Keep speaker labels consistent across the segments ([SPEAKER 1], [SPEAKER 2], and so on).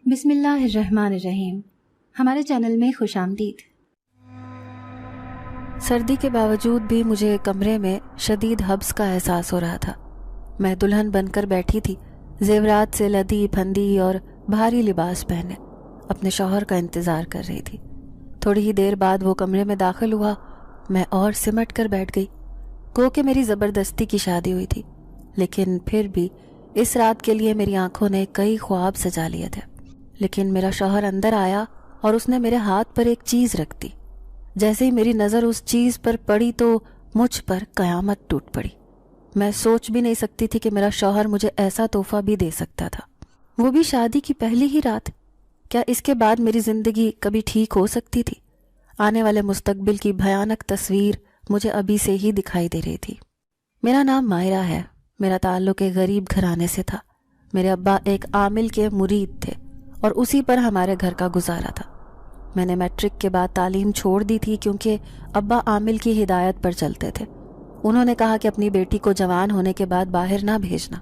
[SPEAKER 1] بسم اللہ الرحمن الرحیم۔ ہمارے چینل میں خوش آمدید۔
[SPEAKER 2] سردی کے باوجود بھی مجھے کمرے میں شدید حبس کا احساس ہو رہا تھا۔ میں دلہن بن کر بیٹھی تھی، زیورات سے لدی پھندی اور بھاری لباس پہنے اپنے شوہر کا انتظار کر رہی تھی۔ تھوڑی ہی دیر بعد وہ کمرے میں داخل ہوا، میں اور سمٹ کر بیٹھ گئی۔ گو کہ میری زبردستی کی شادی ہوئی تھی، لیکن پھر بھی اس رات کے لیے میری آنکھوں نے کئی خواب سجا لیے تھے۔ لیکن میرا شوہر اندر آیا اور اس نے میرے ہاتھ پر ایک چیز رکھ دی۔ جیسے ہی میری نظر اس چیز پر پڑی تو مجھ پر قیامت ٹوٹ پڑی۔ میں سوچ بھی نہیں سکتی تھی کہ میرا شوہر مجھے ایسا تحفہ بھی دے سکتا تھا، وہ بھی شادی کی پہلی ہی رات۔ کیا اس کے بعد میری زندگی کبھی ٹھیک ہو سکتی تھی؟ آنے والے مستقبل کی بھیانک تصویر مجھے ابھی سے ہی دکھائی دے رہی تھی۔ میرا نام مائرہ ہے، میرا تعلق ایک غریب گھرانے سے تھا۔ میرے ابا ایک عامل کے مرید تھے اور اسی پر ہمارے گھر کا گزارا تھا۔ میں نے میٹرک کے بعد تعلیم چھوڑ دی تھی کیونکہ ابا عامل کی ہدایت پر چلتے تھے۔ انہوں نے کہا کہ اپنی بیٹی کو جوان ہونے کے بعد باہر نہ بھیجنا،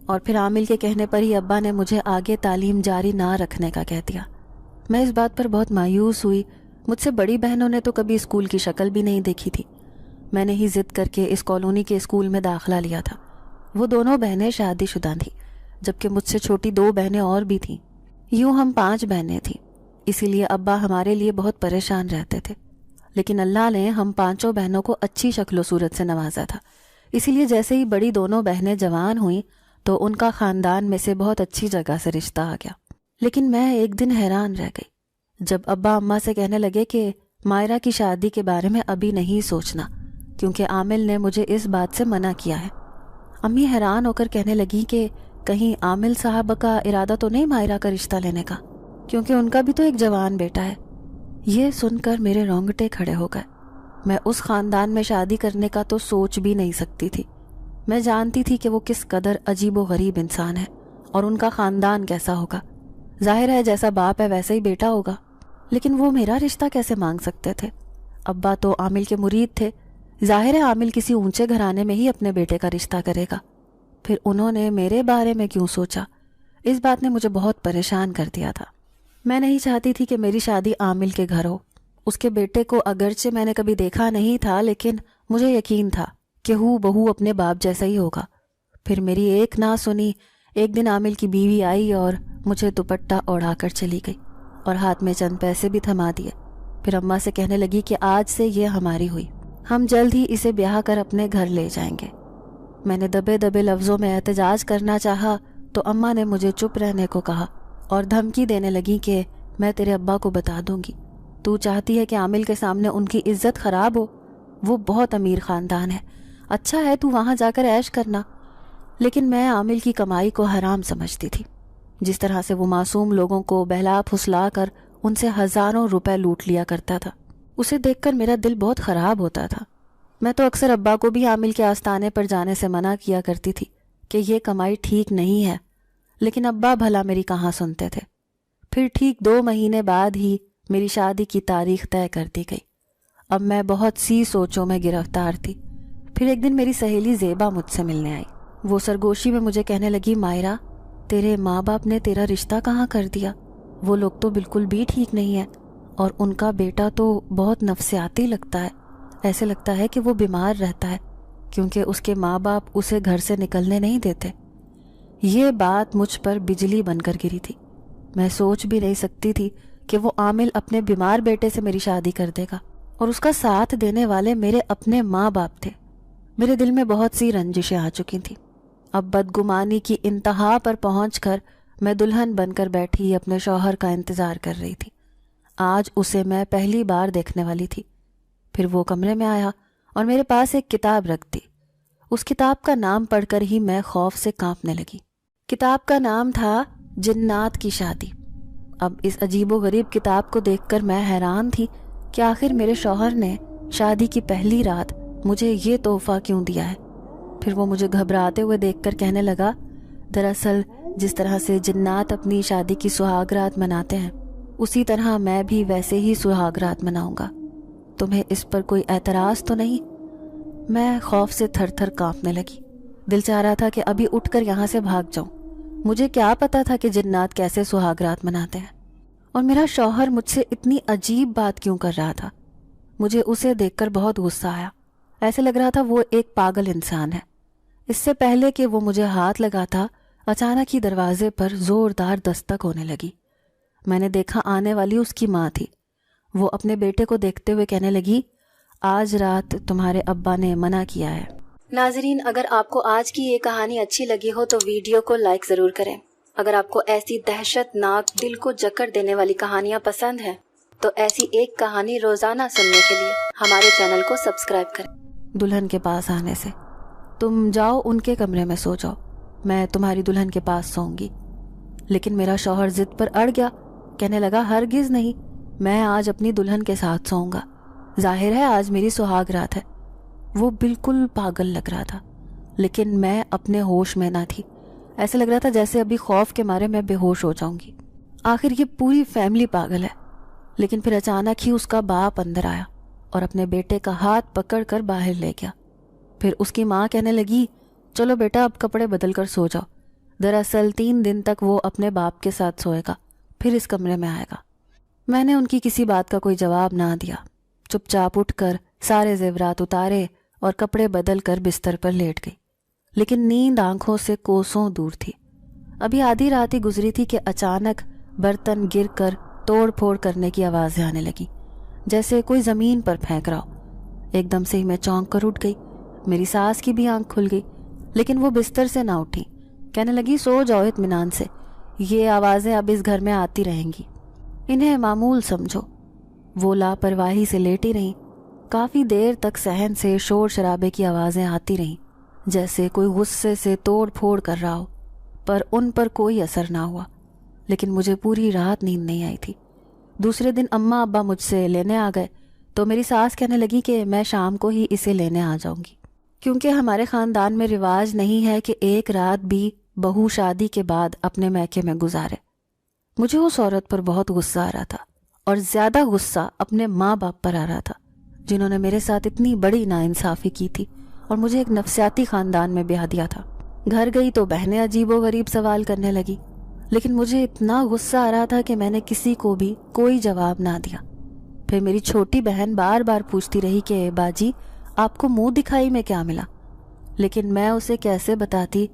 [SPEAKER 2] اور پھر عامل کے کہنے پر ہی ابا نے مجھے آگے تعلیم جاری نہ رکھنے کا کہہ دیا۔ میں اس بات پر بہت مایوس ہوئی۔ مجھ سے بڑی بہنوں نے تو کبھی اسکول کی شکل بھی نہیں دیکھی تھی۔ میں نے ہی ضد کر کے اس کالونی کے اسکول میں داخلہ لیا تھا۔ وہ دونوں بہنیں شادی شدہ تھیں، جبکہ مجھ سے چھوٹی 2 بہنیں اور بھی تھیں۔ یوں ہم 5 بہنیں تھیں، اسی لیے ابا ہمارے لیے بہت پریشان رہتے تھے۔ لیکن اللہ نے ہم 5 بہنوں کو اچھی شکل و صورت سے نوازا تھا، اسی لیے جیسے ہی بڑی دونوں بہنیں جوان ہوئیں تو ان کا خاندان میں سے بہت اچھی جگہ سے رشتہ آ گیا۔ لیکن میں ایک دن حیران رہ گئی جب ابا اماں سے کہنے لگے کہ مائرہ کی شادی کے بارے میں ابھی نہیں سوچنا، کیونکہ عامل نے مجھے اس بات سے منع کیا ہے۔ امی حیران ہو کر کہنے لگی کہ کہیں عامل صاحب کا ارادہ تو نہیں مائرہ کا رشتہ لینے کا، کیونکہ ان کا بھی تو ایک جوان بیٹا ہے۔ یہ سن کر میرے رونگٹے کھڑے ہو گئے۔ میں اس خاندان میں شادی کرنے کا تو سوچ بھی نہیں سکتی تھی۔ میں جانتی تھی کہ وہ کس قدر عجیب و غریب انسان ہے اور ان کا خاندان کیسا ہوگا۔ ظاہر ہے جیسا باپ ہے ویسا ہی بیٹا ہوگا، لیکن وہ میرا رشتہ کیسے مانگ سکتے تھے؟ ابا تو عامل کے مرید تھے، ظاہر ہے عامل کسی اونچے گھرانے میں ہی اپنے بیٹے کا رشتہ کرے گا۔ پھر انہوں نے میرے بارے میں کیوں سوچا؟ اس بات نے مجھے بہت پریشان کر دیا تھا۔ میں نہیں چاہتی تھی کہ میری شادی عامل کے گھر ہو۔ اس کے بیٹے کو اگرچہ میں نے کبھی دیکھا نہیں تھا، لیکن مجھے یقین تھا کہ ہو بہو اپنے باپ جیسا ہی ہوگا۔ پھر میری ایک نہ سنی ایک دن عامل کی بیوی آئی اور مجھے دوپٹہ اوڑھا کر چلی گئی اور ہاتھ میں چند پیسے بھی تھما دیے۔ پھر اماں سے کہنے لگی کہ آج سے یہ ہماری ہوئی، ہم جلد ہی اسے بیاہ کر اپنے گھر لے جائیں گے۔ میں نے دبے دبے لفظوں میں احتجاج کرنا چاہا تو اماں نے مجھے چپ رہنے کو کہا اور دھمکی دینے لگی کہ میں تیرے ابا کو بتا دوں گی۔ تو چاہتی ہے کہ عامل کے سامنے ان کی عزت خراب ہو؟ وہ بہت امیر خاندان ہے، اچھا ہے تو وہاں جا کر عیش کرنا۔ لیکن میں عامل کی کمائی کو حرام سمجھتی تھی۔ جس طرح سے وہ معصوم لوگوں کو بہلا پھسلا کر ان سے ہزاروں روپے لوٹ لیا کرتا تھا، اسے دیکھ کر میرا دل بہت خراب ہوتا تھا۔ میں تو اکثر ابا کو بھی عامل کے آستانے پر جانے سے منع کیا کرتی تھی کہ یہ کمائی ٹھیک نہیں ہے، لیکن ابا بھلا میری کہاں سنتے تھے۔ پھر ٹھیک 2 مہینے بعد ہی میری شادی کی تاریخ طے کر دی گئی۔ اب میں بہت سی سوچوں میں گرفتار تھی۔ پھر ایک دن میری سہیلی زیبا مجھ سے ملنے آئی۔ وہ سرگوشی میں مجھے کہنے لگی، مائرہ تیرے ماں باپ نے تیرا رشتہ کہاں کر دیا؟ وہ لوگ تو بالکل بھی ٹھیک نہیں ہے، اور ان کا بیٹا تو بہت نفسیاتی لگتا ہے، ایسے لگتا ہے کہ وہ بیمار رہتا ہے کیونکہ اس کے ماں باپ اسے گھر سے نکلنے نہیں دیتے۔ یہ بات مجھ پر بجلی بن کر گری تھی۔ میں سوچ بھی نہیں سکتی تھی کہ وہ عامل اپنے بیمار بیٹے سے میری شادی کر دے گا، اور اس کا ساتھ دینے والے میرے اپنے ماں باپ تھے۔ میرے دل میں بہت سی رنجشیں آ چکی تھیں۔ اب بدگمانی کی انتہا پر پہنچ کر میں دلہن بن کر بیٹھی اپنے شوہر کا انتظار کر رہی تھی۔ آج اسے میں پہلی بار دیکھنے والی تھی۔ پھر وہ کمرے میں آیا اور میرے پاس ایک کتاب رکھ دی۔ اس کتاب کا نام پڑھ کر ہی میں خوف سے کانپنے لگی۔ کتاب کا نام تھا جنات کی شادی۔ اب اس عجیب و غریب کتاب کو دیکھ کر میں حیران تھی کہ آخر میرے شوہر نے شادی کی پہلی رات مجھے یہ تحفہ کیوں دیا ہے۔ پھر وہ مجھے گھبراتے ہوئے دیکھ کر کہنے لگا، دراصل جس طرح سے جنات اپنی شادی کی سہاگ رات مناتے ہیں، اسی طرح میں بھی ویسے ہی سہاگ رات مناؤں گا۔ تمہیں اس پر کوئی اعتراض تو نہیں؟ میں خوف سے تھر تھر کانپنے لگی۔ دل چاہ رہا تھا کہ ابھی اٹھ کر یہاں سے بھاگ جاؤں۔ مجھے کیا پتا تھا کہ جنات کیسے سہاگ رات مناتے ہیں، اور میرا شوہر مجھ سے اتنی عجیب بات کیوں کر رہا تھا۔ مجھے اسے دیکھ کر بہت غصہ آیا، ایسے لگ رہا تھا وہ ایک پاگل انسان ہے۔ اس سے پہلے کہ وہ مجھے ہاتھ لگاتا، اچانک ہی دروازے پر زوردار دستک ہونے لگی۔ میں نے دیکھا آنے والی اس کی ماں تھی۔ وہ اپنے بیٹے کو دیکھتے ہوئے کہنے لگی، آج رات تمہارے ابا نے منع کیا ہے۔
[SPEAKER 1] ناظرین، اگر آپ کو آج کی یہ کہانی اچھی لگی ہو تو ویڈیو کو لائک ضرور کریں۔ اگر آپ کو ایسی دہشت ناک، دل کو جکڑ دینے والی کہانیاں پسند ہیں تو ایسی ایک کہانی روزانہ سننے کے لیے ہمارے چینل کو سبسکرائب کریں۔
[SPEAKER 2] دلہن کے پاس آنے سے، تم جاؤ ان کے کمرے میں سو جاؤ، میں تمہاری دلہن کے پاس سوؤں گی۔ لیکن میرا شوہر ضد پر اڑ گیا، کہنے لگا ہرگز نہیں، میں آج اپنی دلہن کے ساتھ سوؤں گا، ظاہر ہے آج میری سہاگ رات ہے۔ وہ بالکل پاگل لگ رہا تھا، لیکن میں اپنے ہوش میں نہ تھی۔ ایسے لگ رہا تھا جیسے ابھی خوف کے مارے میں بے ہوش ہو جاؤں گی۔ آخر یہ پوری فیملی پاگل ہے۔ لیکن پھر اچانک ہی اس کا باپ اندر آیا اور اپنے بیٹے کا ہاتھ پکڑ کر باہر لے گیا۔ پھر اس کی ماں کہنے لگی، چلو بیٹا اب کپڑے بدل کر سو جاؤ۔ دراصل 3 دن تک وہ اپنے باپ کے ساتھ سوئے گا، پھر اس کمرے میں آئے گا۔ میں نے ان کی کسی بات کا کوئی جواب نہ دیا، چپ چاپ اٹھ کر سارے زیورات اتارے اور کپڑے بدل کر بستر پر لیٹ گئی۔ لیکن نیند آنکھوں سے کوسوں دور تھی۔ ابھی آدھی رات ہی گزری تھی کہ اچانک برتن گر کر توڑ پھوڑ کرنے کی آوازیں آنے لگی، جیسے کوئی زمین پر پھینک رہا ہو۔ ایک دم سے ہی میں چونک کر اٹھ گئی۔ میری ساس کی بھی آنکھ کھل گئی، لیکن وہ بستر سے نہ اٹھی۔ کہنے لگی، سو جاؤ اطمینان سے، یہ آوازیں اب اس گھر میں آتی رہیں گی، انہیں معمول سمجھو۔ وہ لاپرواہی سے لیٹی رہیں۔ کافی دیر تک صحن سے شور شرابے کی آوازیں آتی رہیں، جیسے کوئی غصے سے توڑ پھوڑ کر رہا ہو، پر ان پر کوئی اثر نہ ہوا۔ لیکن مجھے پوری رات نیند نہیں آئی تھی۔ دوسرے دن اماں ابا مجھ سے لینے آ گئے تو میری ساس کہنے لگی کہ میں شام کو ہی اسے لینے آ جاؤں گی، کیونکہ ہمارے خاندان میں رواج نہیں ہے کہ ایک رات بھی بہو شادی کے بعد اپنے میکے میں گزارے۔ مجھے اس عورت پر بہت غصہ آ رہا تھا، اور زیادہ غصہ اپنے ماں باپ پر آ رہا تھا، جنہوں نے میرے ساتھ اتنی بڑی ناانصافی کی تھی اور مجھے ایک نفسیاتی خاندان میں بیاہ دیا تھا۔ گھر گئی تو بہنیں عجیب و غریب سوال کرنے لگی، لیکن مجھے اتنا غصہ آ رہا تھا کہ میں نے کسی کو بھی کوئی جواب نہ دیا۔ پھر میری چھوٹی بہن بار بار پوچھتی رہی کہ باجی آپ کو منہ دکھائی میں کیا ملا، لیکن میں اسے کیسے بتاتی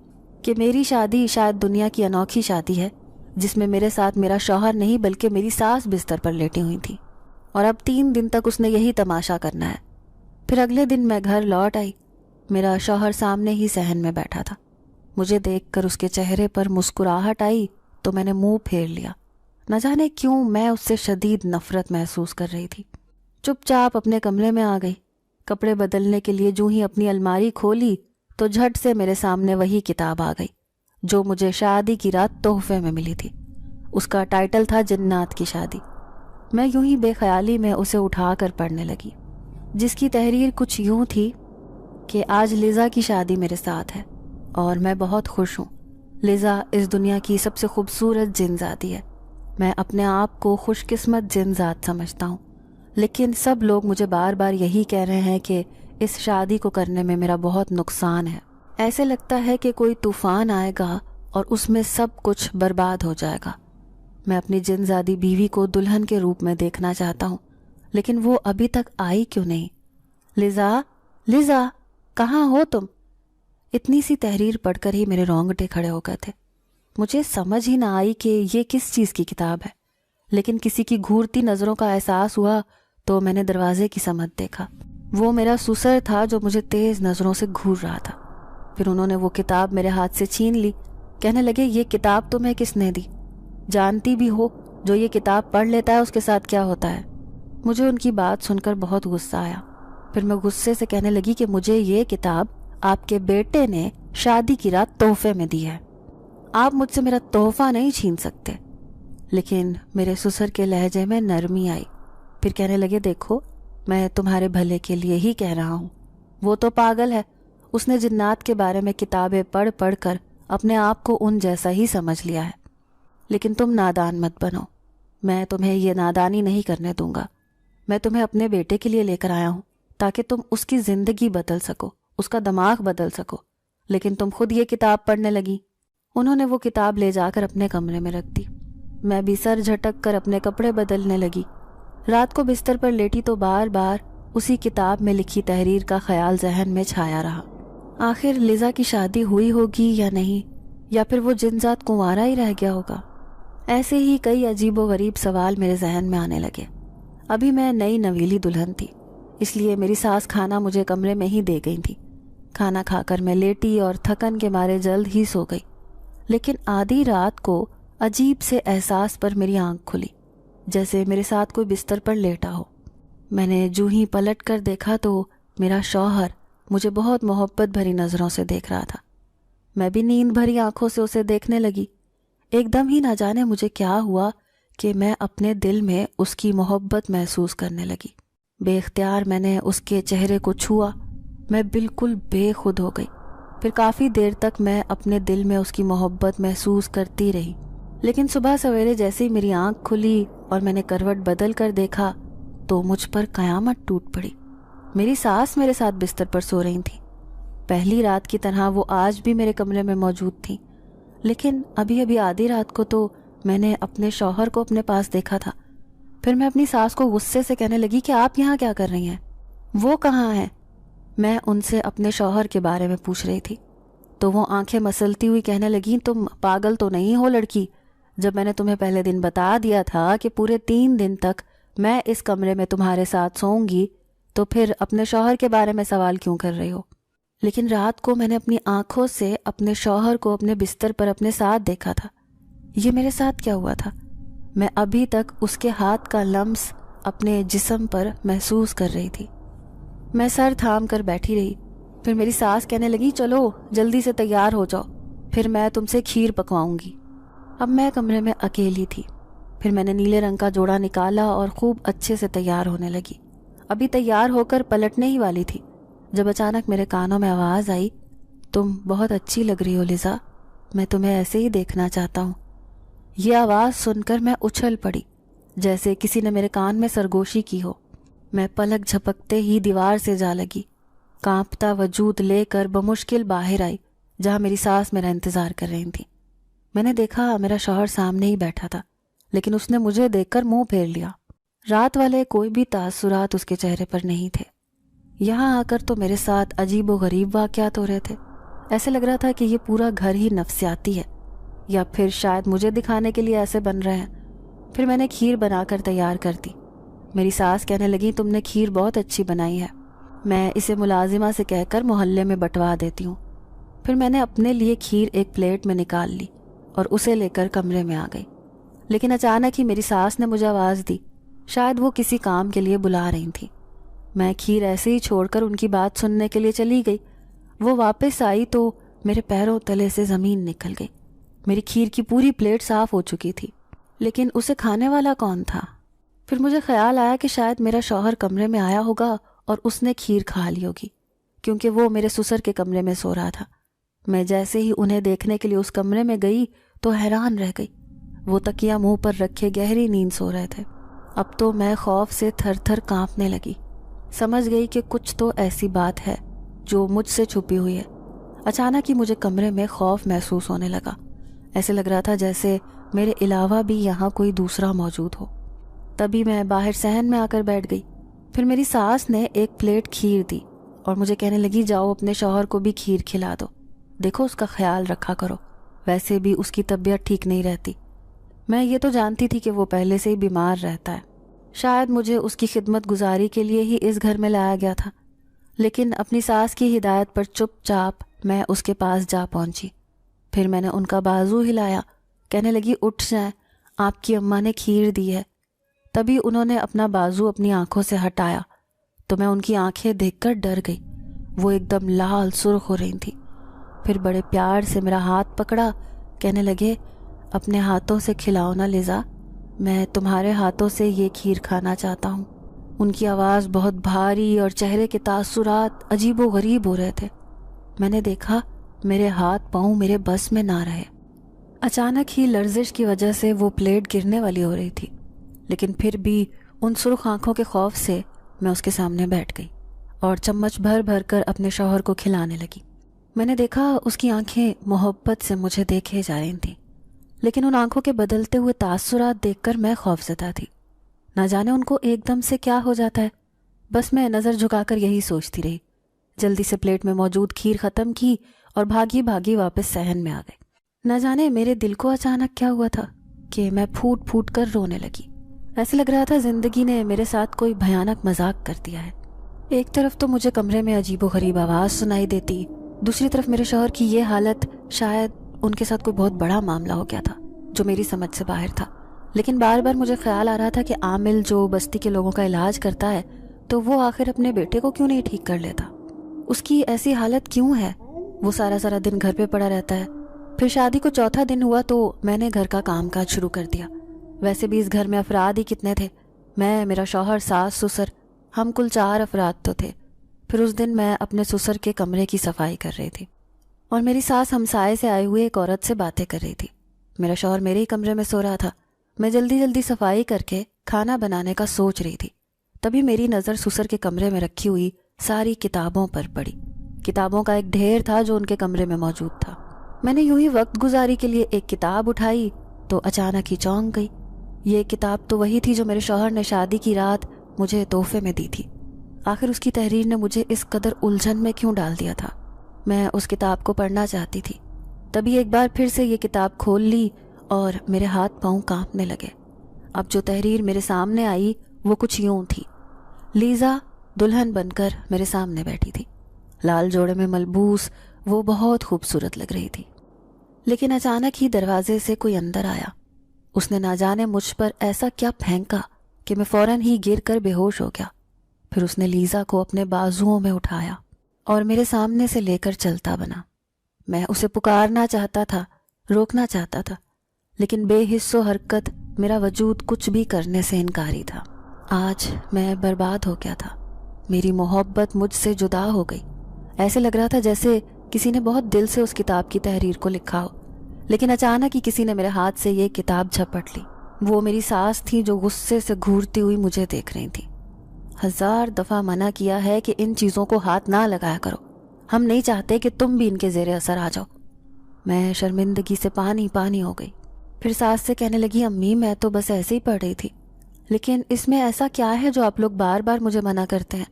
[SPEAKER 2] کہ میری شادی شاید دنیا کی انوکھی شادی ہے، جس میں میرے ساتھ میرا شوہر نہیں بلکہ میری ساس بستر پر لیٹی ہوئی تھی، اور اب 3 دن تک اس نے یہی تماشا کرنا ہے۔ پھر اگلے دن میں گھر لوٹ آئی، میرا شوہر سامنے ہی صحن میں بیٹھا تھا۔ مجھے دیکھ کر اس کے چہرے پر مسکراہٹ آئی تو میں نے منہ پھیر لیا۔ نہ جانے کیوں میں اس سے شدید نفرت محسوس کر رہی تھی۔ چپ چاپ اپنے کمرے میں آ گئی۔ کپڑے بدلنے کے لیے جو ہی اپنی الماری کھولی تو جھٹ سے میرے سامنے وہی کتاب آ گئی جو مجھے شادی کی رات تحفے میں ملی تھی۔ اس کا ٹائٹل تھا جنات کی شادی۔ میں یوں ہی بے خیالی میں اسے اٹھا کر پڑھنے لگی، جس کی تحریر کچھ یوں تھی کہ آج لیزا کی شادی میرے ساتھ ہے اور میں بہت خوش ہوں۔ لیزا اس دنیا کی سب سے خوبصورت جن ذاتی ہے۔ میں اپنے آپ کو خوش قسمت جن ذات سمجھتا ہوں، لیکن سب لوگ مجھے بار بار یہی کہہ رہے ہیں کہ اس شادی کو کرنے میں میرا بہت نقصان ہے۔ ایسے لگتا ہے کہ کوئی طوفان آئے گا اور اس میں سب کچھ برباد ہو جائے گا۔ میں اپنی جن زادی بیوی کو دلہن کے روپ میں دیکھنا چاہتا ہوں، لیکن وہ ابھی تک آئی کیوں نہیں؟ لیزا، لیزا، کہاں ہو تم؟ اتنی سی تحریر پڑھ کر ہی میرے رونگٹے کھڑے ہو گئے تھے۔ مجھے سمجھ ہی نہ آئی کہ یہ کس چیز کی کتاب ہے، لیکن کسی کی گھورتی نظروں کا احساس ہوا تو میں نے دروازے کی سمت دیکھا۔ وہ میرا سسر تھا جو مجھے تیز نظروں سے گھور رہا تھا۔ پھر انہوں نے وہ کتاب میرے ہاتھ سے چھین لی، کہنے لگے یہ کتاب تمہیں کس نے دی؟ جانتی بھی ہو جو یہ کتاب پڑھ لیتا ہے اس کے ساتھ کیا ہوتا ہے؟ مجھے ان کی بات سن کر بہت غصہ آیا۔ پھر میں غصے سے کہنے لگی کہ مجھے یہ کتاب آپ کے بیٹے نے شادی کی رات تحفے میں دی ہے، آپ مجھ سے میرا تحفہ نہیں چھین سکتے۔ لیکن میرے سسر کے لہجے میں نرمی آئی۔ پھر کہنے لگے دیکھو میں تمہارے بھلے کے لیے ہی کہہ رہا ہوں، وہ تو پاگل ہے، اس نے جنات کے بارے میں کتابیں پڑھ پڑھ کر اپنے آپ کو ان جیسا ہی سمجھ لیا ہے۔ لیکن تم نادان مت بنو، میں تمہیں یہ نادانی نہیں کرنے دوں گا۔ میں تمہیں اپنے بیٹے کے لیے لے کر آیا ہوں تاکہ تم اس کی زندگی بدل سکو، اس کا دماغ بدل سکو، لیکن تم خود یہ کتاب پڑھنے لگی۔ انہوں نے وہ کتاب لے جا کر اپنے کمرے میں رکھ دی۔ میں بھی سر جھٹک کر اپنے کپڑے بدلنے لگی۔ رات کو بستر پر لیٹی تو بار بار اسی کتاب میں لکھی تحریر کا خیال ذہن میں چھایا رہا۔ آخر لیزا کی شادی ہوئی ہوگی یا نہیں، یا پھر وہ جن ذات کنوارا ہی رہ گیا ہوگا؟ ایسے ہی کئی عجیب و غریب سوال میرے ذہن میں آنے لگے۔ ابھی میں نئی نویلی دلہن تھی، اس لیے میری ساس کھانا مجھے کمرے میں ہی دے گئی تھی۔ کھانا کھا کر میں لیٹی اور تھکن کے مارے جلد ہی سو گئی، لیکن آدھی رات کو عجیب سے احساس پر میری آنکھ کھلی، جیسے میرے ساتھ کوئی بستر پر لیٹا ہو۔ میں نے جو ہی پلٹ کر دیکھا تو میرا شوہر مجھے بہت محبت بھری نظروں سے دیکھ رہا تھا۔ میں بھی نیند بھری آنکھوں سے اسے دیکھنے لگی۔ ایک دم ہی نہ جانے مجھے کیا ہوا کہ میں اپنے دل میں اس کی محبت محسوس کرنے لگی۔ بے اختیار میں نے اس کے چہرے کو چھوا۔ میں بالکل بے خود ہو گئی۔ پھر کافی دیر تک میں اپنے دل میں اس کی محبت محسوس کرتی رہی، لیکن صبح سویرے جیسے ہی میری آنکھ کھلی اور میں نے کروٹ بدل کر دیکھا تو مجھ پر قیامت ٹوٹ پڑی۔ میری ساس میرے ساتھ بستر پر سو رہی تھی۔ پہلی رات کی طرح وہ آج بھی میرے کمرے میں موجود تھی، لیکن ابھی آدھی رات کو تو میں نے اپنے شوہر کو اپنے پاس دیکھا تھا۔ پھر میں اپنی ساس کو غصے سے کہنے لگی کہ آپ یہاں کیا کر رہی ہیں؟ وہ کہاں ہیں؟ میں ان سے اپنے شوہر کے بارے میں پوچھ رہی تھی تو وہ آنکھیں مسلتی ہوئی کہنے لگیں، تم پاگل تو نہیں ہو لڑکی؟ جب میں نے تمہیں پہلے دن بتا دیا تھا کہ پورے 3 دن تک میں اس کمرے میں تمہارے ساتھ سوؤں گی، تو پھر اپنے شوہر کے بارے میں سوال کیوں کر رہی ہو؟ لیکن رات کو میں نے اپنی آنکھوں سے اپنے شوہر کو اپنے بستر پر اپنے ساتھ دیکھا تھا۔ یہ میرے ساتھ کیا ہوا تھا؟ میں ابھی تک اس کے ہاتھ کا لمس اپنے جسم پر محسوس کر رہی تھی۔ میں سر تھام کر بیٹھی رہی۔ پھر میری ساس کہنے لگی، چلو جلدی سے تیار ہو جاؤ، پھر میں تم سے کھیر پکواؤں گی۔ اب میں کمرے میں اکیلی تھی۔ پھر میں نے نیلے رنگ کا جوڑا نکالا اور خوب اچھے سے تیار ہونے لگی۔ ابھی تیار ہو کر پلٹنے ہی والی تھی جب اچانک میرے کانوں میں آواز آئی، تم بہت اچھی لگ رہی ہو لیزا، میں تمہیں ایسے ہی دیکھنا چاہتا ہوں۔ یہ آواز سن کر میں اچھل پڑی، جیسے کسی نے میرے کان میں سرگوشی کی ہو۔ میں پلک جھپکتے ہی دیوار سے جا لگی، کانپتا وجود لے کر بمشکل باہر آئی جہاں میری ساس میرا انتظار کر رہی تھی۔ میں نے دیکھا میرا شوہر سامنے ہی بیٹھا تھا، لیکن اس نے مجھے دیکھ کر منہ پھیر لیا۔ رات والے کوئی بھی تاثرات اس کے چہرے پر نہیں تھے۔ یہاں آ کر تو میرے ساتھ عجیب و غریب واقعات ہو رہے تھے۔ ایسے لگ رہا تھا کہ یہ پورا گھر ہی نفسیاتی ہے، یا پھر شاید مجھے دکھانے کے لیے ایسے بن رہے ہیں۔ پھر میں نے کھیر بنا کر تیار کر دی۔ میری ساس کہنے لگی، تم نے کھیر بہت اچھی بنائی ہے، میں اسے ملازمہ سے کہہ کر محلے میں بٹوا دیتی ہوں۔ پھر میں نے اپنے لیے کھیر ایک پلیٹ میں نکال لی اور اسے لے کر کمرے میں آ گئی، لیکن اچانک ہی میری ساس نے مجھے آواز دی، شاید وہ کسی کام کے لیے بلا رہی تھی۔ میں کھیر ایسے ہی چھوڑ کر ان کی بات سننے کے لیے چلی گئی۔ وہ واپس آئی تو میرے پیروں تلے سے زمین نکل گئی۔ میری کھیر کی پوری پلیٹ صاف ہو چکی تھی، لیکن اسے کھانے والا کون تھا؟ پھر مجھے خیال آیا کہ شاید میرا شوہر کمرے میں آیا ہوگا اور اس نے کھیر کھا لی ہوگی، کیونکہ وہ میرے سسر کے کمرے میں سو رہا تھا۔ میں جیسے ہی انہیں دیکھنے کے لیے اس کمرے میں گئی تو حیران رہ گئی۔ وہ تکیہ منہ پر رکھے گہری نیند سو رہے تھے۔ اب تو میں خوف سے تھر تھر کانپنے لگی۔ سمجھ گئی کہ کچھ تو ایسی بات ہے جو مجھ سے چھپی ہوئی ہے۔ اچانک ہی مجھے کمرے میں خوف محسوس ہونے لگا۔ ایسے لگ رہا تھا جیسے میرے علاوہ بھی یہاں کوئی دوسرا موجود ہو۔ تبھی میں باہر صحن میں آ کر بیٹھ گئی۔ پھر میری ساس نے ایک پلیٹ کھیر دی اور مجھے کہنے لگی، جاؤ اپنے شوہر کو بھی کھیر کھلا دو، دیکھو اس کا خیال رکھا کرو، ویسے بھی اس کی طبیعت ٹھیک نہیں رہتی۔ میں یہ تو جانتی تھی کہ وہ پہلے سے ہی بیمار رہتا ہے، شاید مجھے اس کی خدمت گزاری کے لیے ہی اس گھر میں لایا گیا تھا، لیکن اپنی ساس کی ہدایت پر چپ چاپ میں اس کے پاس جا پہنچی۔ پھر میں نے ان کا بازو ہلایا، کہنے لگی، اٹھ جائیں، آپ کی اماں نے کھیر دی ہے۔ تبھی انہوں نے اپنا بازو اپنی آنکھوں سے ہٹایا تو میں ان کی آنکھیں دیکھ کر ڈر گئی۔ وہ ایک دم لال سرخ ہو رہی تھی۔ پھر بڑے پیار سے میرا ہاتھ پکڑا، کہنے لگے، اپنے ہاتھوں سے کھلاؤ نا لیزا، میں تمہارے ہاتھوں سے یہ کھیر کھانا چاہتا ہوں۔ ان کی آواز بہت بھاری اور چہرے کے تاثرات عجیب و غریب ہو رہے تھے۔ میں نے دیکھا میرے ہاتھ پاؤں میرے بس میں نہ رہے۔ اچانک ہی لرزش کی وجہ سے وہ پلیٹ گرنے والی ہو رہی تھی، لیکن پھر بھی ان سرخ آنکھوں کے خوف سے میں اس کے سامنے بیٹھ گئی اور چمچ بھر بھر کر اپنے شوہر کو کھلانے لگی۔ میں نے دیکھا اس کی آنکھیں محبت سے مجھے دیکھے جا رہی تھیں، لیکن ان آنکھوں کے بدلتے ہوئے تاثرات دیکھ کر میں خوفزدہ تھی۔ نہ جانے ان کو ایک دم سے کیا ہو جاتا ہے۔ بس میں نظر جھکا کر یہی سوچتی رہی، جلدی سے پلیٹ میں موجود کھیر ختم کی اور بھاگی بھاگی واپس صحن میں آ گئی۔ نہ جانے میرے دل کو اچانک کیا ہوا تھا کہ میں پھوٹ پھوٹ کر رونے لگی۔ ایسے لگ رہا تھا زندگی نے میرے ساتھ کوئی بھیانک مذاق کر دیا ہے۔ ایک طرف تو مجھے کمرے میں عجیب و غریب آواز سنائی دیتی، دوسری طرف میرے شوہر کی یہ حالت، شاید ان کے ساتھ کوئی بہت بڑا معاملہ ہو گیا تھا جو میری سمجھ سے باہر تھا۔ لیکن بار بار مجھے خیال آ رہا تھا کہ عامل جو بستی کے لوگوں کا علاج کرتا ہے تو وہ آخر اپنے بیٹے کو کیوں نہیں ٹھیک کر لیتا؟ اس کی ایسی حالت کیوں ہے؟ وہ سارا دن گھر پہ پڑا رہتا ہے۔ پھر شادی کو چوتھا دن ہوا تو میں نے گھر کا کام کاج شروع کر دیا۔ ویسے بھی اس گھر میں افراد ہی کتنے تھے، میں، میرا شوہر، ساس، سسر، ہم کل 4 افراد تو تھے۔ پھر اس دن میں اپنے سسر کے کمرے کی صفائی کر رہی تھی اور میری ساس ہمسائے سے آئے ہوئے ایک عورت سے باتیں کر رہی تھی۔ میرا شوہر میرے ہی کمرے میں سو رہا تھا۔ میں جلدی صفائی کر کے کھانا بنانے کا سوچ رہی تھی، تبھی میری نظر سسر کے کمرے میں رکھی ہوئی ساری کتابوں پر پڑی۔ کتابوں کا ایک ڈھیر تھا جو ان کے کمرے میں موجود تھا۔ میں نے یوں ہی وقت گزاری کے لیے ایک کتاب اٹھائی تو اچانک ہی چونک گئی۔ یہ کتاب تو وہی تھی جو میرے شوہر نے شادی کی رات مجھے تحفے میں دی تھی۔ آخر اس کی تحریر نے مجھے اس قدر الجھن میں کیوں ڈال دیا تھا؟ میں اس کتاب کو پڑھنا چاہتی تھی، تبھی ایک بار پھر سے یہ کتاب کھول لی اور میرے ہاتھ پاؤں کانپنے لگے۔ اب جو تحریر میرے سامنے آئی وہ کچھ یوں تھی۔ لیزا دلہن بن کر میرے سامنے بیٹھی تھی، لال جوڑے میں ملبوس، وہ بہت خوبصورت لگ رہی تھی۔ لیکن اچانک ہی دروازے سے کوئی اندر آیا۔ اس نے نہ جانے مجھ پر ایسا کیا پھینکا کہ میں فوراً ہی گر کر بے ہوش ہو گیا۔ پھر اس نے لیزا کو اپنے بازوؤں میں اٹھایا اور میرے سامنے سے لے کر چلتا بنا۔ میں اسے پکارنا چاہتا تھا، روکنا چاہتا تھا، لیکن بے حس و حرکت میرا وجود کچھ بھی کرنے سے انکاری تھا۔ آج میں برباد ہو گیا تھا۔ میری محبت مجھ سے جدا ہو گئی۔ ایسے لگ رہا تھا جیسے کسی نے بہت دل سے اس کتاب کی تحریر کو لکھا ہو، لیکن اچانک ہی کسی نے میرے ہاتھ سے یہ کتاب جھپٹ لی۔ وہ میری ساس تھی جو غصے سے گھورتی ہوئی مجھے دیکھ رہی تھی۔ 1000 دفعہ منع کیا ہے کہ ان چیزوں کو ہاتھ نہ لگایا کرو، ہم نہیں چاہتے کہ تم بھی ان کے زیر اثر آ جاؤ۔ میں شرمندگی سے پانی ہو گئی۔ پھر ساس سے کہنے لگی، امی میں تو بس ایسے ہی پڑھ رہی تھی، لیکن اس میں ایسا کیا ہے جو آپ لوگ بار بار مجھے منع کرتے ہیں؟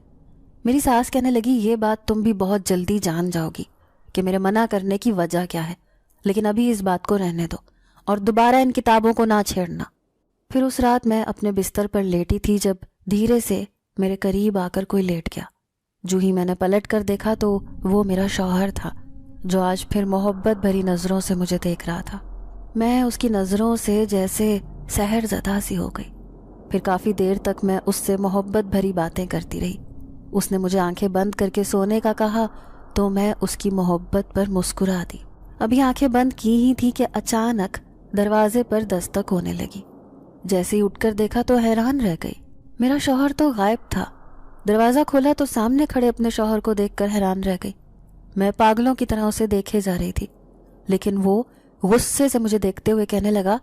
[SPEAKER 2] میری ساس کہنے لگی، یہ بات تم بھی بہت جلدی جان جاؤ گی کہ میرے منع کرنے کی وجہ کیا ہے، لیکن ابھی اس بات کو رہنے دو اور دوبارہ ان کتابوں کو نہ چھیڑنا۔ پھر اس رات میں اپنے بستر پر لیٹی تھی جب دھیرے سے میرے قریب آ کر کوئی لیٹ گیا۔ جو ہی میں نے پلٹ کر دیکھا تو وہ میرا شوہر تھا، جو آج پھر محبت بھری نظروں سے مجھے دیکھ رہا تھا۔ میں اس کی نظروں سے جیسے سحر زدہ سی ہو گئی۔ پھر کافی دیر تک میں اس سے محبت بھری باتیں کرتی رہی۔ اس نے مجھے آنکھیں بند کر کے سونے کا کہا تو میں اس کی محبت پر مسکرا دی۔ ابھی آنکھیں بند کی ہی تھی کہ اچانک دروازے پر دستک ہونے لگی۔ جیسے ہی اٹھ کر دیکھا تو حیران رہ گئی، میرا شوہر تو غائب تھا۔ دروازہ کھولا تو سامنے کھڑے اپنے شوہر کو دیکھ کر حیران رہ گئی۔ میں پاگلوں کی طرح اسے دیکھے جا رہی تھی، لیکن وہ غصے سے مجھے دیکھتے ہوئے کہنے لگا،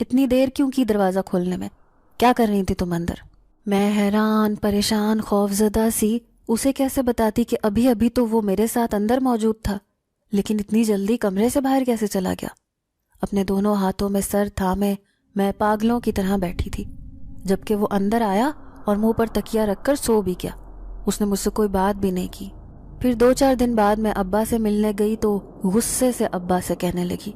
[SPEAKER 2] اتنی دیر کیوں کی دروازہ کھولنے میں؟ کیا کر رہی تھی تم اندر؟ میں حیران، پریشان، خوفزدہ سی اسے کیسے بتاتی کہ ابھی ابھی تو وہ میرے ساتھ اندر موجود تھا، لیکن اتنی جلدی کمرے سے باہر کیسے چلا گیا؟ اپنے دونوں ہاتھوں میں سر تھامے میں پاگلوں کی طرح بیٹھی تھی، جبکہ وہ اندر آیا اور منہ پر تکیہ رکھ کر سو بھی گیا۔ اس نے مجھ سے کوئی بات بھی نہیں کی۔ پھر 2-4 دن بعد میں ابا سے ملنے گئی تو غصے سے ابا سے کہنے لگی،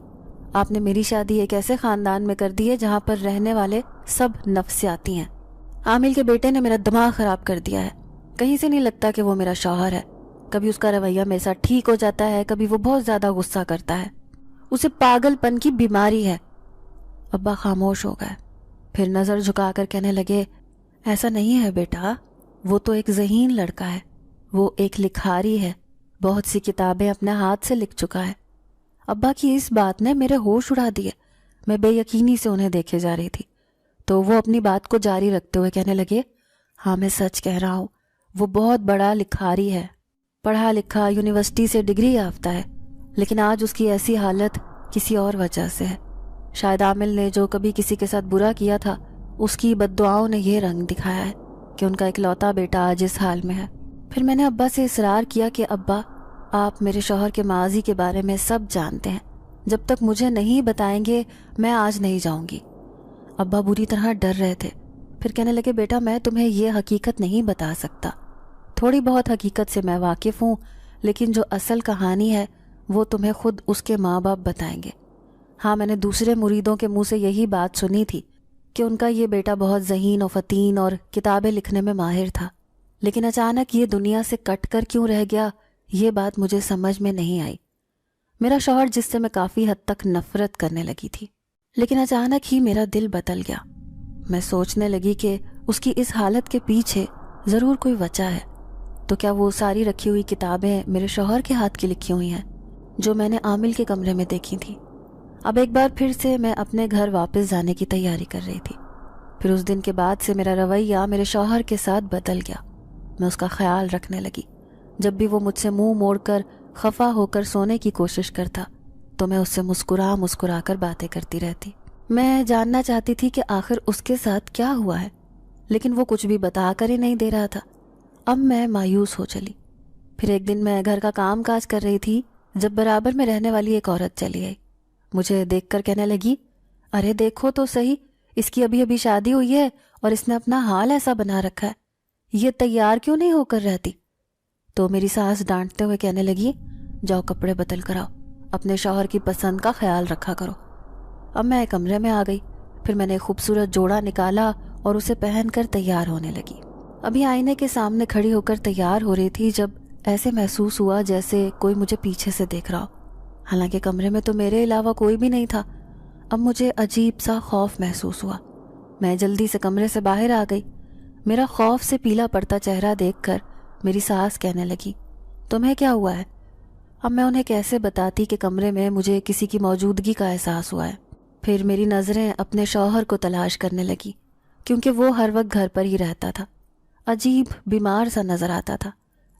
[SPEAKER 2] آپ نے میری شادی ایک ایسے خاندان میں کر دی ہے جہاں پر رہنے والے سب نفسیاتی ہیں۔ عامل کے بیٹے نے میرا دماغ خراب کر دیا ہے، کہیں سے نہیں لگتا کہ وہ میرا شوہر ہے۔ کبھی اس کا رویہ میرے ساتھ ٹھیک ہو جاتا ہے، کبھی وہ بہت زیادہ غصہ کرتا ہے، اسے پاگل پن کی بیماری ہے۔ ابا خاموش ہو گئے، پھر نظر جھکا کر کہنے لگے، ایسا نہیں ہے بیٹا، وہ تو ایک ذہین لڑکا ہے، وہ ایک لکھاری ہے، بہت سی کتابیں اپنے ہاتھ سے لکھ چکا ہے۔ ابا کی اس بات نے میرے ہوش اڑا دیے۔ میں بے یقینی سے انہیں دیکھے جا رہی تھی تو وہ اپنی بات کو جاری رکھتے ہوئے کہنے لگے، ہاں میں سچ کہہ رہا ہوں، وہ بہت بڑا لکھاری ہے، پڑھا لکھا، یونیورسٹی سے ڈگری یافتہ ہے، لیکن آج اس کی ایسی حالت کسی اور وجہ سے ہے۔ شاید عامل نے جو کبھی کسی کے ساتھ برا کیا تھا، اس کی بد دعاؤں نے یہ رنگ دکھایا ہے کہ ان کا اکلوتا بیٹا آج اس حال میں ہے۔ پھر میں نے ابا سے اصرار کیا کہ ابا آپ میرے شوہر کے ماضی کے بارے میں سب جانتے ہیں، جب تک مجھے نہیں بتائیں گے میں آج نہیں جاؤں گی۔ ابا بری طرح ڈر رہے تھے، پھر کہنے لگے بیٹا میں تمہیں یہ حقیقت نہیں بتا سکتا، تھوڑی بہت حقیقت سے میں واقف ہوں، لیکن جو اصل کہانی ہے وہ تمہیں خود اس کے ماں باپ بتائیں گے۔ ہاں میں نے دوسرے مریدوں کے منہ سے یہی بات سنی تھی کہ ان کا یہ بیٹا بہت ذہین و فطین اور کتابیں لکھنے میں ماہر تھا، لیکن اچانک یہ دنیا سے کٹ کر کیوں رہ گیا یہ بات مجھے سمجھ میں نہیں آئی۔ میرا شوہر جس سے میں کافی حد تک نفرت کرنے لگی تھی، لیکن اچانک ہی میرا دل بدل گیا۔ میں سوچنے لگی کہ اس کی اس حالت کے پیچھے ضرور کوئی وجہ ہے، تو کیا وہ ساری رکھی ہوئی کتابیں میرے شوہر کے ہاتھ کی لکھی ہوئی ہیں جو میں نے عامل کے کمرے میں دیکھی تھی؟ اب ایک بار پھر سے میں اپنے گھر واپس جانے کی تیاری کر رہی تھی۔ پھر اس دن کے بعد سے میرا رویہ میرے شوہر کے ساتھ بدل گیا۔ میں اس کا خیال رکھنے لگی۔ جب بھی وہ مجھ سے منہ موڑ کر خفا ہو کر سونے کی کوشش کرتا تو میں اس سے مسکرا کر باتیں کرتی رہتی۔ میں جاننا چاہتی تھی کہ آخر اس کے ساتھ کیا ہوا ہے، لیکن وہ کچھ بھی بتا کر ہی نہیں دے رہا تھا۔ اب میں مایوس ہو چلی۔ پھر ایک دن میں گھر کا کام کاج کر رہی تھی جب برابر میں رہنے والی ایک عورت چلی آئی۔ مجھے دیکھ کر کہنے لگی، ارے دیکھو تو صحیح، اس کی ابھی شادی ہوئی ہے اور اس نے اپنا حال ایسا بنا رکھا ہے، یہ تیار کیوں نہیں ہو کر رہتی؟ تو میری ساس ڈانٹتے ہوئے کہنے لگی، جاؤ کپڑے بدل کر آؤ، اپنے شوہر کی پسند کا خیال رکھا کرو۔ اب میں کمرے میں آ گئی۔ پھر میں نے ایک خوبصورت جوڑا نکالا اور اسے پہن کر تیار ہونے لگی۔ ابھی آئینے کے سامنے کھڑی ہو کر تیار ہو رہی تھی جب ایسے محسوس ہوا جیسے کوئی مجھے پیچھے سے دیکھ رہا ہو، حالانکہ کمرے میں تو میرے علاوہ کوئی بھی نہیں تھا۔ اب مجھے عجیب سا خوف محسوس ہوا۔ میں جلدی سے کمرے سے باہر آ گئی۔ میرا خوف سے پیلا پڑتا چہرہ دیکھ کر میری ساس کہنے لگی، تمہیں کیا ہوا ہے؟ اب میں انہیں کیسے بتاتی کہ کمرے میں مجھے کسی کی موجودگی کا احساس ہوا ہے۔ پھر میری نظریں اپنے شوہر کو تلاش کرنے لگی، کیونکہ وہ ہر وقت گھر پر ہی رہتا تھا۔ عجیب بیمار سا نظر آتا تھا،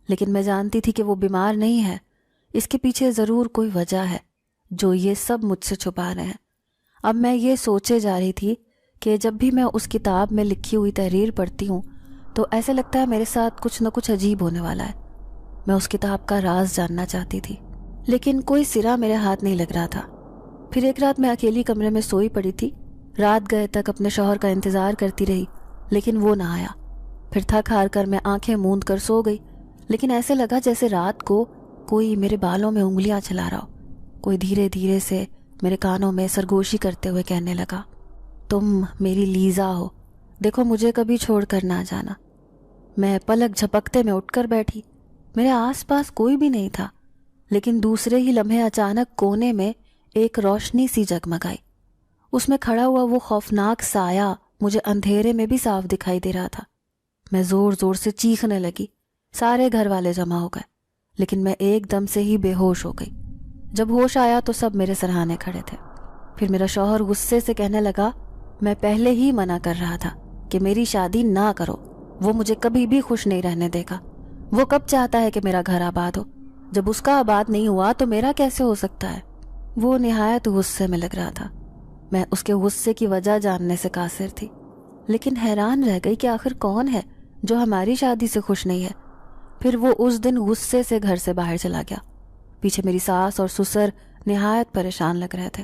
[SPEAKER 2] لیکن میں جانتی تھی کہ وہ بیمار نہیں ہے، اس کے پیچھے ضرور کوئی وجہ ہے جو یہ سب مجھ سے چھپا رہے ہیں۔ اب میں یہ سوچے جا رہی تھی کہ جب بھی میں اس کتاب میں لکھی ہوئی تحریر پڑھتی ہوں تو ایسے لگتا ہے میرے ساتھ کچھ نہ کچھ عجیب ہونے والا ہے۔ میں اس کتاب کا راز جاننا چاہتی تھی، لیکن کوئی سرا میرے ہاتھ نہیں لگ رہا تھا۔ پھر ایک رات میں اکیلی کمرے میں سوئی پڑی تھی۔ رات گئے تک اپنے شوہر کا انتظار کرتی رہی، لیکن وہ نہ آیا۔ پھر تھک ہار کر میں آنکھیں موند کر سو گئی، لیکن ایسے لگا جیسے رات کو کوئی میرے بالوں میں انگلیاں چلا رہا ہو۔ کوئی دھیرے دھیرے سے میرے کانوں میں سرگوشی کرتے ہوئے کہنے لگا، تم میری لیزا ہو، دیکھو مجھے کبھی چھوڑ کر نہ جانا۔ میں پلک جھپکتے میں اٹھ کر بیٹھی۔ میرے آس پاس کوئی بھی نہیں تھا، لیکن دوسرے ہی لمحے اچانک کونے میں ایک روشنی سی جگمگائی۔ اس میں کھڑا ہوا وہ خوفناک سایہ مجھے اندھیرے میں بھی صاف دکھائی دے رہا تھا۔ میں زور زور سے چیخنے لگی۔ سارے گھر والے جمع ہو گئے، لیکن میں ایک دم سے ہی بے ہوش ہو گئی۔ جب ہوش آیا تو سب میرے سرہانے کھڑے تھے۔ پھر میرا شوہر غصے سے کہنے لگا، میں پہلے ہی منع کر رہا تھا کہ میری شادی نہ کرو، وہ مجھے کبھی بھی خوش نہیں رہنے دے گا۔ وہ کب چاہتا ہے کہ میرا گھر آباد ہو؟ جب اس کا آباد نہیں ہوا تو میرا کیسے ہو سکتا ہے؟ وہ نہایت غصے میں لگ رہا تھا۔ میں اس کے غصے کی وجہ جاننے سے قاصر تھی، لیکن حیران رہ گئی کہ آخر کون ہے جو ہماری شادی سے خوش نہیں ہے۔ پھر وہ اس دن غصے سے گھر سے باہر چلا گیا۔ پیچھے میری ساس اور سسر نہایت پریشان لگ رہے تھے۔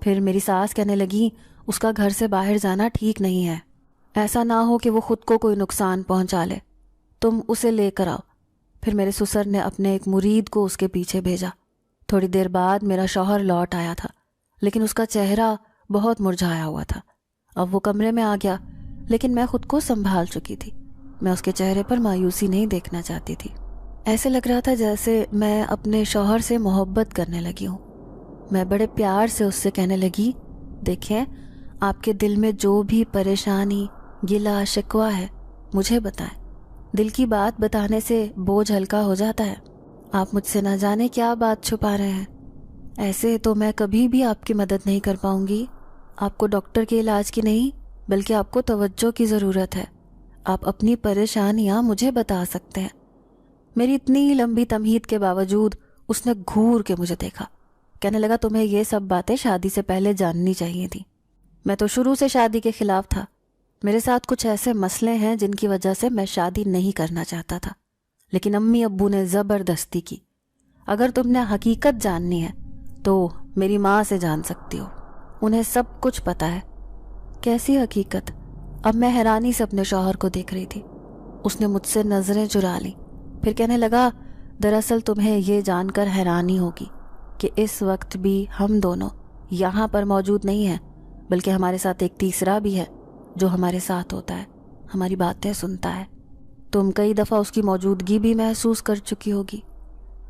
[SPEAKER 2] پھر میری ساس کہنے لگی، اس کا گھر سے باہر جانا ٹھیک نہیں ہے، ایسا نہ ہو کہ وہ خود کو کوئی نقصان پہنچا لے، تم اسے لے کر آؤ۔ پھر میرے سسر نے اپنے ایک مرید کو اس کے پیچھے بھیجا۔ تھوڑی دیر بعد میرا شوہر لوٹ آیا تھا، لیکن اس کا چہرہ بہت مرجھایا ہوا تھا۔ اب وہ کمرے میں آ گیا، لیکن میں خود کو سنبھال چکی تھی۔ میں اس کے چہرے پر مایوسی نہیں دیکھنا چاہتی تھی۔ ایسے لگ رہا تھا جیسے میں اپنے شوہر سے محبت کرنے لگی ہوں۔ میں بڑے پیار سے اس سے کہنے لگی، دیکھیں آپ کے دل میں جو بھی پریشانی، گلہ، شکوہ ہے مجھے بتائیں۔ دل کی بات بتانے سے بوجھ ہلکا ہو جاتا ہے۔ آپ مجھ سے نہ جانے کیا بات چھپا رہے ہیں۔ ایسے تو میں کبھی بھی آپ کی مدد نہیں کر پاؤں گی۔ آپ کو ڈاکٹر کے علاج کی نہیں بلکہ آپ کو توجہ کی ضرورت ہے۔ آپ اپنی پریشانیاں مجھے بتا سکتے ہیں۔ میری اتنی لمبی تمہید کے باوجود اس نے گھور کے مجھے دیکھا۔ کہنے لگا، تمہیں یہ سب باتیں شادی سے پہلے جاننی چاہیے تھی۔ میں تو شروع سے شادی کے خلاف تھا۔ میرے ساتھ کچھ ایسے مسئلے ہیں جن کی وجہ سے میں شادی نہیں کرنا چاہتا تھا، لیکن امی ابو نے زبردستی کی۔ اگر تم نے حقیقت جاننی ہے تو میری ماں سے جان سکتی ہو، انہیں سب کچھ پتا ہے۔ کیسی حقیقت؟ اب میں حیرانی سے اپنے شوہر کو دیکھ رہی تھی۔ اس نے مجھ سے نظریں چرا لیں، پھر کہنے لگا، دراصل تمہیں یہ جان کر حیرانی ہوگی کہ اس وقت بھی ہم دونوں یہاں پر موجود نہیں ہیں، بلکہ ہمارے ساتھ ایک تیسرا بھی ہے جو ہمارے ساتھ ہوتا ہے، ہماری باتیں سنتا ہے۔ تم کئی دفعہ اس کی موجودگی بھی محسوس کر چکی ہوگی۔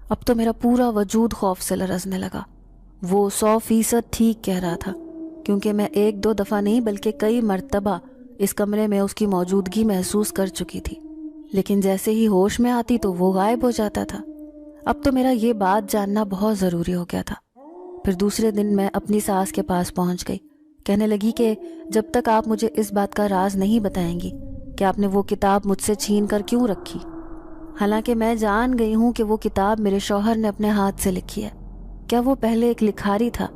[SPEAKER 2] اب تو میرا پورا وجود خوف سے لرزنے لگا۔ وہ 100% ٹھیک کہہ رہا تھا، کیونکہ میں ایک دو دفعہ نہیں بلکہ کئی مرتبہ اس کمرے میں اس کی موجودگی محسوس کر چکی تھی، لیکن جیسے ہی ہوش میں آتی تو وہ غائب ہو جاتا تھا۔ اب تو میرا یہ بات جاننا بہت ضروری ہو گیا تھا۔ پھر دوسرے دن میں اپنی ساس کے پاس پہنچ گئی، کہنے لگی کہ جب تک آپ مجھے اس بات کا راز نہیں بتائیں گی کہ آپ نے وہ کتاب مجھ سے چھین کر کیوں رکھی، حالانکہ میں جان گئی ہوں کہ وہ کتاب میرے شوہر نے اپنے ہاتھ سے لکھی ہے، کیا وہ پہلے ایک لکھاری تھا؟